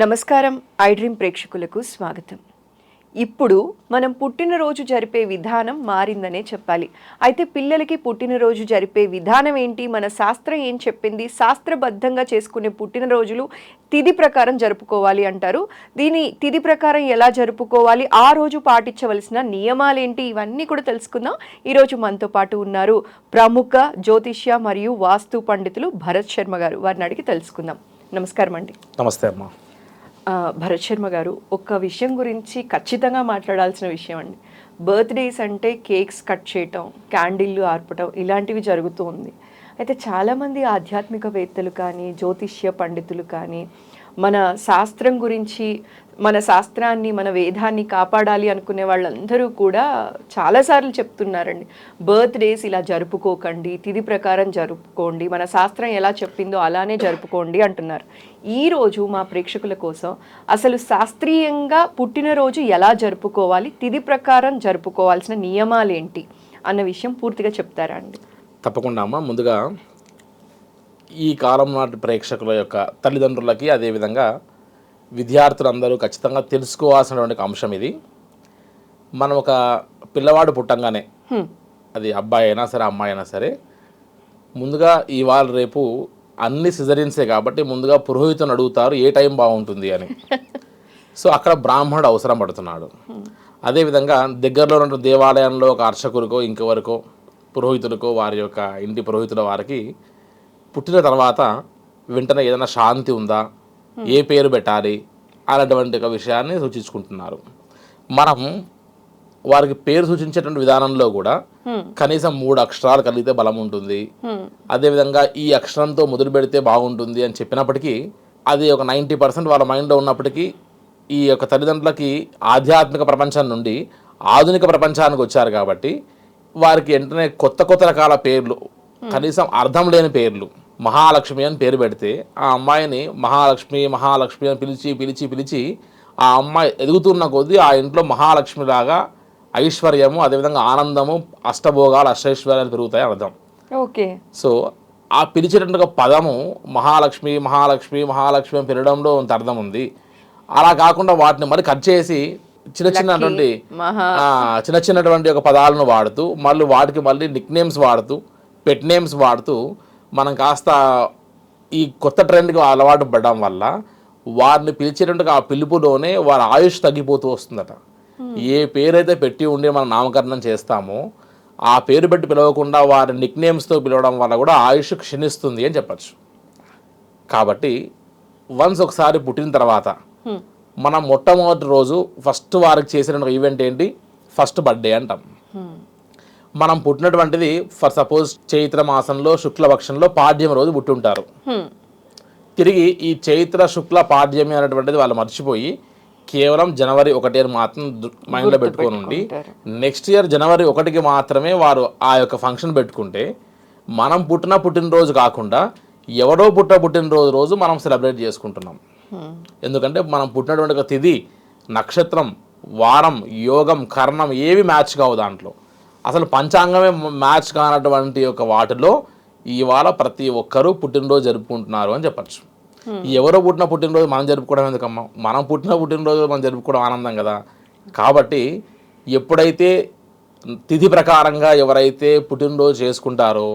నమస్కారం. I dream ప్రేక్షకులకు స్వాగతం. ఇప్పుడు మనం పుట్టినరోజు జరిపే విధానం మారిందనే చెప్పాలి. అయితే పిల్లలకి పుట్టినరోజు జరిపే విధానం ఏంటి, మన శాస్త్రం ఏం చెప్పింది, శాస్త్రబద్ధంగా చేసుకునే పుట్టినరోజులు తిథి ప్రకారం జరుపుకోవాలి అంటారు. దీని తిథి ప్రకారం ఎలా జరుపుకోవాలి, ఆ రోజు పాటించవలసిన నియమాలేంటి, ఇవన్నీ కూడా తెలుసుకుందాం. ఈరోజు మనతో పాటు ఉన్నారు ప్రముఖ జ్యోతిష్య మరియు వాస్తు పండితులు భరత్ శర్మ గారు. వారిని అడిగి తెలుసుకుందాం. నమస్కారం అండి. నమస్తే అమ్మా. భరత్ శర్మ గారు, ఒక్క విషయం గురించి ఖచ్చితంగా మాట్లాడాల్సిన విషయం అండి. బర్త్డేస్ అంటే కేక్స్ కట్ చేయటం, క్యాండిల్లు ఆర్పటం ఇలాంటివి జరుగుతూ ఉంది. అయితే చాలామంది ఆధ్యాత్మికవేత్తలు కానీ, జ్యోతిష్య పండితులు కానీ మన శాస్త్రం గురించి, మన శాస్త్రాన్ని, మన వేదాన్ని కాపాడాలి అనుకునే వాళ్ళందరూ కూడా చాలాసార్లు చెప్తున్నారండి, బర్త్డేస్ ఇలా జరుపుకోకండి, తిథి ప్రకారం జరుపుకోండి, మన శాస్త్రం ఎలా చెప్పిందో అలానే జరుపుకోండి అంటున్నారు. ఈరోజు మా ప్రేక్షకుల కోసం అసలు శాస్త్రీయంగా పుట్టినరోజు ఎలా జరుపుకోవాలి, తిథి ప్రకారం జరుపుకోవాల్సిన నియమాలేంటి అన్న విషయం పూర్తిగా చెప్తారా అండి? తప్పకుండా అమ్మ. ముందుగా ఈ కాలం నాటి ప్రేక్షకుల యొక్క తల్లిదండ్రులకి, అదేవిధంగా విద్యార్థులందరూ ఖచ్చితంగా తెలుసుకోవాల్సినటువంటి అంశం ఇది. మనం ఒక పిల్లవాడు పుట్టంగానే, అది అబ్బాయి అయినా సరే అమ్మాయి అయినా సరే, ముందుగా ఇవాళ రేపు అన్ని సిజరియన్సే కాబట్టి ముందుగా పురోహితుని అడుగుతారు ఏ టైం బాగుంటుంది అని. సో అక్కడ బ్రాహ్మణుడు అవసరం పడుతున్నాడు. అదేవిధంగా దగ్గరలో ఉన్న దేవాలయంలో ఒక అర్చకులకో ఇంకెవరికో పురోహితులకో, వారి యొక్క ఇంటి పురోహితుల వారికి పుట్టిన తర్వాత వెంటనే ఏదైనా శాంతి ఉందా, ఏ పేరు పెట్టాలి అనేటువంటి ఒక విషయాన్ని సూచించుకుంటున్నారు. మనం వారికి పేరు సూచించేటువంటి విధానంలో కూడా కనీసం 3 అక్షరాలు కలిగితే బలం ఉంటుంది, అదేవిధంగా ఈ అక్షరంతో మొదలు పెడితే బాగుంటుంది అని చెప్పినప్పటికీ అది ఒక 90% వాళ్ళ మైండ్లో ఉన్నప్పటికీ ఈ యొక్క తల్లిదండ్రులకి ఆధ్యాత్మిక ప్రపంచం నుండి ఆధునిక ప్రపంచానికి వచ్చారు కాబట్టి వారికి వెంటనే కొత్త కొత్త రకాల పేర్లు, కనీసం అర్థం లేని పేర్లు. మహాలక్ష్మి అని పేరు పెడితే ఆ అమ్మాయిని మహాలక్ష్మి మహాలక్ష్మి అని పిలిచి పిలిచి పిలిచి ఆ అమ్మాయి ఎదుగుతున్న కొద్దీ ఆ ఇంట్లో మహాలక్ష్మిలాగా ఐశ్వర్యము, అదేవిధంగా ఆనందము, అష్టభోగాలు, అష్టైశ్వర్యాలు పెరుగుతాయి అర్థం. ఓకే. సో ఆ పిలిచేటటువంటి పదము మహాలక్ష్మి మహాలక్ష్మి మహాలక్ష్మి అని పిలవడంలో కొంత అర్థం ఉంది. అలా కాకుండా వాటిని మరి కట్ చేసి చిన్నటువంటి ఒక పదాలను వాడుతూ మళ్ళీ వాటికి మళ్ళీ నిక్ నేమ్స్ వాడుతూ, పెట్ నేమ్స్ వాడుతూ మనం కాస్త ఈ కొత్త ట్రెండ్కి అలవాటు పడడం వల్ల వారిని పిలిచేటువంటి ఆ పిలుపులోనే వారి ఆయుష్ తగ్గిపోతూ వస్తుందట. ఏ పేరైతే పెట్టి ఉండి మనం నామకరణం చేస్తామో ఆ పేరు పెట్టి పిలవకుండా వారి నిక్ నేమ్స్తో పిలవడం వల్ల కూడా ఆయుష్ క్షీణిస్తుంది అని చెప్పచ్చు. కాబట్టి వన్స్ ఒకసారి పుట్టిన తర్వాత మనం మొట్టమొదటి రోజు ఫస్ట్ వారికి చేసిన ఈవెంట్ ఏంటి, ఫస్ట్ బర్త్డే అంటాం. మనం పుట్టినటువంటిది ఫర్ సపోజ్ చైత్ర మాసంలో శుక్లపక్షంలో పాడ్యమి రోజు పుట్టుంటారు. తిరిగి ఈ చైత్ర శుక్ల పాడ్యమి అనేటువంటిది వాళ్ళు మర్చిపోయి కేవలం జనవరి 1 అని మాత్రం మైండ్లో పెట్టుకొని ఉండి నెక్స్ట్ ఇయర్ జనవరి 1కి మాత్రమే వారు ఆ యొక్క ఫంక్షన్ పెట్టుకుంటే మనం పుట్టినరోజు కాకుండా ఎవరో పుట్టినరోజు మనం సెలబ్రేట్ చేసుకుంటున్నాం. ఎందుకంటే మనం పుట్టినటువంటి ఒక తిథి, నక్షత్రం, వారం, యోగం, కర్ణం ఏవి మ్యాచ్ కావు. దాంట్లో అసలు పంచాంగమే మ్యాచ్ కానటువంటి ఒక వాటిలో ఇవాళ ప్రతి ఒక్కరూ పుట్టినరోజు జరుపుకుంటున్నారు అని చెప్పచ్చు. ఎవరో పుట్టినరోజు మనం జరుపుకోవడం ఎందుకమ్మా, మనం పుట్టినరోజు మనం జరుపుకోవడం ఆనందం కదా. కాబట్టి ఎప్పుడైతే తిథి ప్రకారంగా ఎవరైతే పుట్టినరోజు చేసుకుంటారో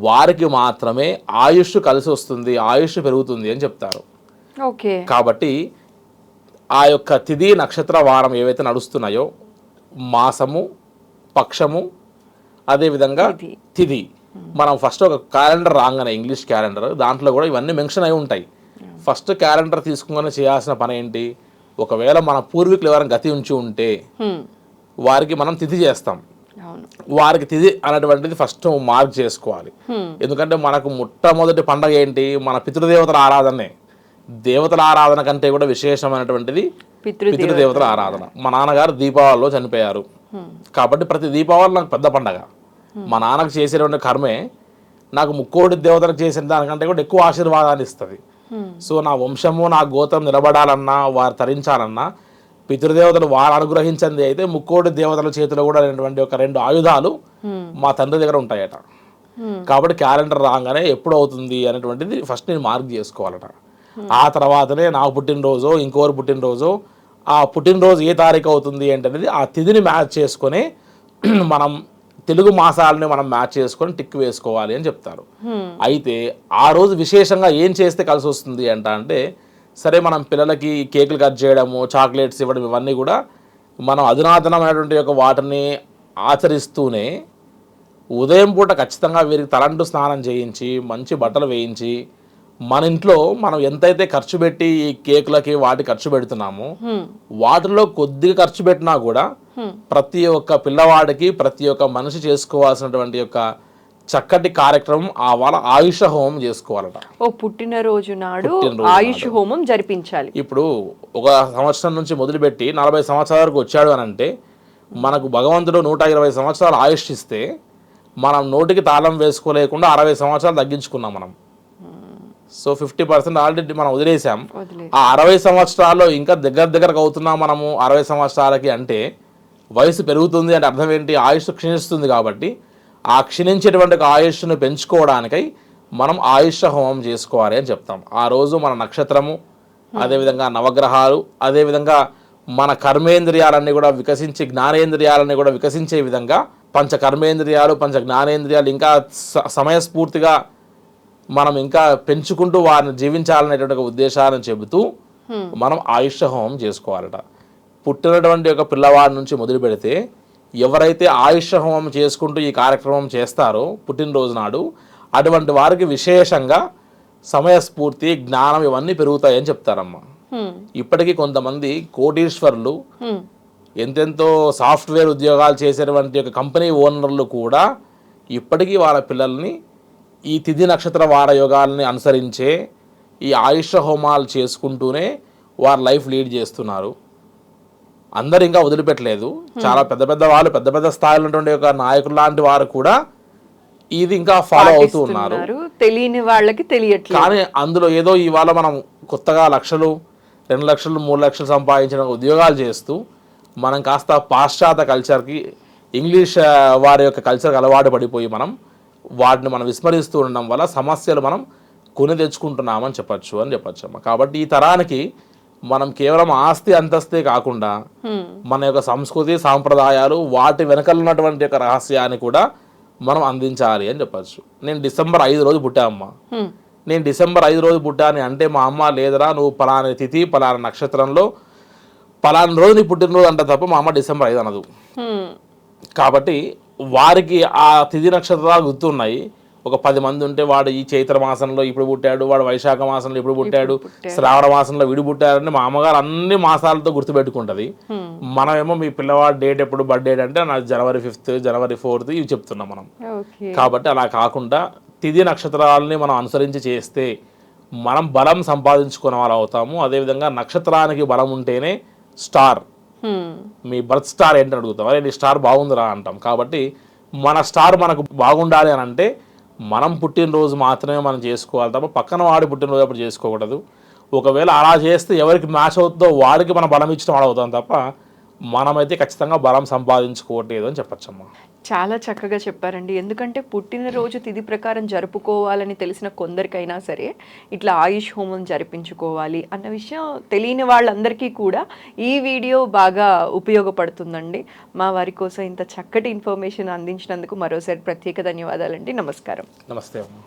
వారికి మాత్రమే ఆయుష్ కలిసి వస్తుంది, ఆయుష్ పెరుగుతుంది అని చెప్తారు. కాబట్టి ఆ యొక్క తిథి, నక్షత్ర, వారం ఏవైతే నడుస్తున్నాయో, మాసము, పక్షము, అదేవిధంగా తిథి, మనం ఫస్ట్ ఒక క్యాలెండర్ రాగానే ఇంగ్లీష్ క్యాలెండర్ దాంట్లో కూడా ఇవన్నీ మెన్షన్ అయి ఉంటాయి. ఫస్ట్ క్యాలెండర్ తీసుకుని చేయాల్సిన పని ఏంటి, ఒకవేళ మన పూర్వీకులు ఎవరైనా గతి ఉంచి ఉంటే వారికి మనం తిథి చేస్తాం. వారికి తిథి అనేటువంటిది ఫస్ట్ మార్క్ చేసుకోవాలి. ఎందుకంటే మనకు మొట్టమొదటి పండగ ఏంటి, మన పితృదేవతల ఆరాధనే. దేవతల ఆరాధన కంటే కూడా విశేషమైనటువంటిది పితృదేవతల ఆరాధన. మా నాన్నగారు దీపావళిలో చనిపోయారు కాబట్టి ప్రతి దీపావళి నాకు పెద్ద పండగ. మా నాన్నకు చేసేటువంటి కర్మే నాకు ముక్కోటి దేవతలకు చేసిన దానికంటే కూడా ఎక్కువ ఆశీర్వాదాన్ని ఇస్తుంది. సో నా వంశము, నా గోత్రం నిలబడాలన్నా, వారు తరించాలన్నా పితృదేవతలు వారు అనుగ్రహించింది అయితే ముక్కోటి దేవతల చేతిలో కూడా అనేటువంటి ఒక 2 ఆయుధాలు మా తండ్రి దగ్గర ఉంటాయట. కాబట్టి క్యాలెండర్ రాగానే ఎప్పుడు అవుతుంది అనేటువంటిది ఫస్ట్ నేను మార్క్ చేసుకోవాలట. ఆ తర్వాతనే నాకు పుట్టినరోజు ఇంకోరు పుట్టినరోజు, ఆ పుట్టినరోజు ఏ తారీఖు అవుతుంది ఏంటనేది ఆ తిథిని మ్యాచ్ చేసుకొని మనం తెలుగు మాసాలని మనం మ్యాచ్ చేసుకొని టిక్ వేసుకోవాలి అని చెప్తారు. అయితే ఆ రోజు విశేషంగా ఏం చేస్తే కలిసి వస్తుంది అంటే సరే మనం పిల్లలకి కేకులు కట్ చేయడము, చాక్లెట్స్ ఇవ్వడం ఇవన్నీ కూడా మనం అధునాతనమైనటువంటి యొక్క వాటిని ఆచరిస్తూనే ఉదయం పూట ఖచ్చితంగా వీరికి తలంటు స్నానం చేయించి మంచి బట్టలు వేయించి మన ఇంట్లో మనం ఎంతైతే ఖర్చు పెట్టి ఈ కేకులకి వాటి ఖర్చు పెడుతున్నామో వాటిలో కొద్దిగా ఖర్చు పెట్టినా కూడా ప్రతి ఒక్క పిల్లవాడికి ప్రతి ఒక్క మనిషి చేసుకోవాల్సినటువంటి యొక్క చక్కటి కార్యక్రమం వాళ్ళ ఆయుష హోమం చేసుకోవాలట. పుట్టినరోజు నాడు ఆయుష్ హోమం జరిపించాలి. ఇప్పుడు ఒక సంవత్సరం నుంచి మొదలుపెట్టి 40 సంవత్సరాల వరకు వచ్చాడు అని అంటే మనకు భగవంతుడు 120 సంవత్సరాలు ఆయుష్ ఇస్తే మనం నోటికి తాళం వేసుకోలేకుండా 60 సంవత్సరాలు తగ్గించుకున్నాం మనం. సో 50% ఆల్రెడీ మనం వదిలేసాం. ఆ 60 సంవత్సరాల్లో ఇంకా దగ్గరకు అవుతున్నాం మనము 60 సంవత్సరాలకి అంటే వయసు పెరుగుతుంది అంటే అర్థం ఏంటి, ఆయుష్ క్షీణిస్తుంది. కాబట్టి ఆ క్షీణించేటువంటి ఆయుష్ను పెంచుకోవడానికై మనం ఆయుష హోమం చేసుకోవాలి అని చెప్తాం. ఆ రోజు మన నక్షత్రము, అదేవిధంగా నవగ్రహాలు, అదేవిధంగా మన కర్మేంద్రియాలన్నీ కూడా వికసించి జ్ఞానేంద్రియాలన్నీ కూడా వికసించే విధంగా పంచ కర్మేంద్రియాలు పంచ జ్ఞానేంద్రియాలు ఇంకా సమయస్ఫూర్తిగా మనం ఇంకా పెంచుకుంటూ వారిని జీవించాలనేటువంటి ఉద్దేశాలను చెబుతూ మనం ఆయుష హోమం చేసుకోవాలట. పుట్టినటువంటి ఒక పిల్లవాడి నుంచి మొదలు పెడితే ఎవరైతే ఆయుష హోమం చేసుకుంటూ ఈ కార్యక్రమం చేస్తారో పుట్టినరోజు నాడు అటువంటి వారికి విశేషంగా సమయస్ఫూర్తి, జ్ఞానం ఇవన్నీ పెరుగుతాయని చెప్తారమ్మా. ఇప్పటికీ కొంతమంది కోటీశ్వరులు, ఎంతెంతో సాఫ్ట్వేర్ ఉద్యోగాలు చేసేటువంటి ఒక కంపెనీ ఓనర్లు కూడా ఇప్పటికీ వాళ్ళ పిల్లల్ని ఈ తిథి నక్షత్ర వార యోగాలని అనుసరించే ఈ ఆయుష హోమాలు చేసుకుంటూనే వారి లైఫ్ లీడ్ చేస్తున్నారు. అందరు ఇంకా వదిలిపెట్టలేదు. చాలా పెద్ద పెద్ద వాళ్ళు, పెద్ద పెద్ద స్థాయిలో ఉన్నటువంటి ఒక నాయకులు లాంటి వారు కూడా ఇది ఇంకా ఫాలో అవుతూ ఉన్నారు. తెలియని వాళ్ళకి తెలియట్లేదు. కానీ అందులో ఏదో ఇవాళ మనం కొత్తగా లక్షలు, 2 లక్షలు, 3 లక్షలు సంపాదించిన ఉద్యోగాలు చేస్తూ మనం కాస్త పాశ్చాత్య కల్చర్కి, ఇంగ్లీష్ వారి యొక్క కల్చర్కి అలవాటు పడిపోయి మనం వాటిని మనం విస్మరిస్తూ ఉండడం వల్ల సమస్యలు మనం కొని తెచ్చుకుంటున్నామని చెప్పచ్చు అమ్మ. కాబట్టి ఈ తరానికి మనం కేవలం ఆస్తి అంతస్తే కాకుండా మన యొక్క సంస్కృతి సాంప్రదాయాలు వాటి వెనకాల ఉన్నటువంటి యొక్క రహస్యాన్ని కూడా మనం అందించాలి అని చెప్పచ్చు. నేను డిసెంబర్ 5 రోజు పుట్టా అమ్మ. నేను డిసెంబర్ 5 రోజు పుట్టాను అంటే మా అమ్మ లేదరా నువ్వు పలానా తిథి పలానా నక్షత్రంలో పలానా రోజు నీ పుట్టినరోజు అంటే తప్ప మా అమ్మ డిసెంబర్ 5 అనదు. కాబట్టి వారికి ఆ తిథి నక్షత్రాలు గుర్తున్నాయి. ఒక 10 మంది ఉంటే వాడు ఈ చైత్ర మాసంలో ఇప్పుడు పుట్టాడు, వాడు వైశాఖ మాసంలో ఇప్పుడు పుట్టాడు, శ్రావణ మాసంలో వీడు పుట్టాడని మా అమ్మగారు అన్ని మాసాలతో గుర్తుపెట్టుకుంటది. మనమేమో మీ పిల్లవాడు డేట్ ఎప్పుడు బర్త్డే అంటే నా జనవరి 5th, జనవరి 4th ఇవి చెప్తున్నాం మనం. కాబట్టి అలా కాకుండా తిథి నక్షత్రాలని మనం అనుసరించి చేస్తే మనం బలం సంపాదించుకునే వాళ్ళు అవుతాము. అదేవిధంగా నక్షత్రానికి బలం ఉంటేనే స్టార్, మీ బర్త్ స్టార్ ఏంటని అడుగుతాం, అరే నీ స్టార్ బాగుందిరా అంటాం. కాబట్టి మన స్టార్ మనకు బాగుండాలి అని అంటే మనం పుట్టినరోజు మాత్రమే మనం చేసుకోవాలి తప్ప పక్కన వాడి పుట్టినరోజు అప్పుడు చేసుకోకూడదు. ఒకవేళ అలా చేస్తే ఎవరికి మ్యాచ్ అవుతుందో వాడికి మనం బలం ఇచ్చడం అవుతాం తప్ప మనమైతే ఖచ్చితంగా బలం సంపాదించుకోవట్లేదు అని చెప్పచ్చమ్మా. చాలా చక్కగా చెప్పారండి. ఎందుకంటే పుట్టినరోజు తిథి ప్రకారం జరుపుకోవాలని తెలిసిన కొందరికైనా సరే ఇట్లా ఆయుష్ హోమం జరిపించుకోవాలి అన్న విషయం తెలియని వాళ్ళందరికీ కూడా ఈ వీడియో బాగా ఉపయోగపడుతుందండి. మా వారి కోసం ఇంత చక్కటి ఇన్ఫర్మేషన్ అందించినందుకు మరోసారి ప్రత్యేక ధన్యవాదాలండి. నమస్కారం. నమస్తే అమ్మా.